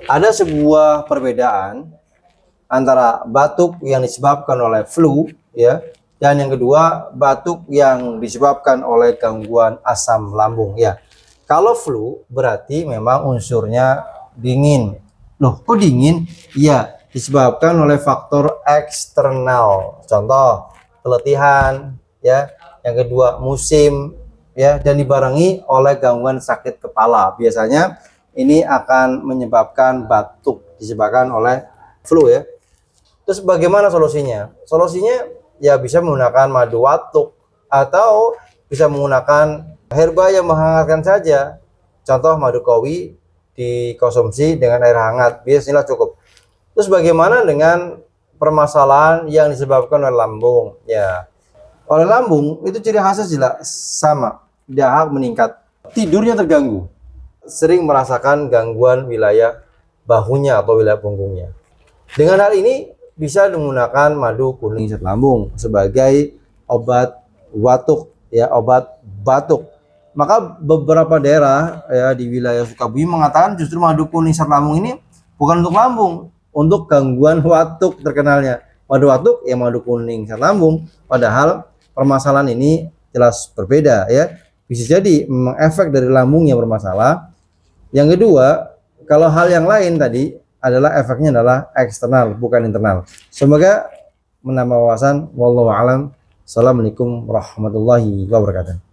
Ada sebuah perbedaan antara batuk yang disebabkan oleh flu ya, dan yang kedua batuk yang disebabkan oleh gangguan asam lambung ya. Kalau flu berarti memang unsurnya dingin. Loh, kok dingin? Ya, disebabkan oleh faktor eksternal. Contoh, keletihan ya. Yang kedua, musim ya, dan dibarengi oleh gangguan sakit kepala. Biasanya ini akan menyebabkan batuk disebabkan oleh flu ya. Terus bagaimana solusinya? Solusinya ya bisa menggunakan madu watuk atau bisa menggunakan herba yang menghangatkan saja. Contoh madu kawi dikonsumsi dengan air hangat, biasanya cukup. Terus bagaimana dengan permasalahan yang disebabkan oleh lambung? Ya, oleh lambung itu ciri khasnya jelas sama, dahak meningkat, tidurnya terganggu, sering merasakan gangguan wilayah bahunya atau wilayah punggungnya. Dengan hal ini bisa menggunakan madu kuning serat lambung sebagai obat watuk ya, obat batuk. Maka beberapa daerah ya di wilayah Sukabumi mengatakan justru madu kuning serat lambung ini bukan untuk lambung, untuk gangguan watuk terkenalnya. Madu watuk ya madu kuning serat lambung, padahal permasalahan ini jelas berbeda ya. Bisa jadi memang efek dari lambung yang bermasalah. Yang kedua, kalau hal yang lain tadi adalah efeknya adalah eksternal bukan internal. Semoga menambah wawasan. Wallahu a'lam. Assalamualaikum warahmatullahi wabarakatuh.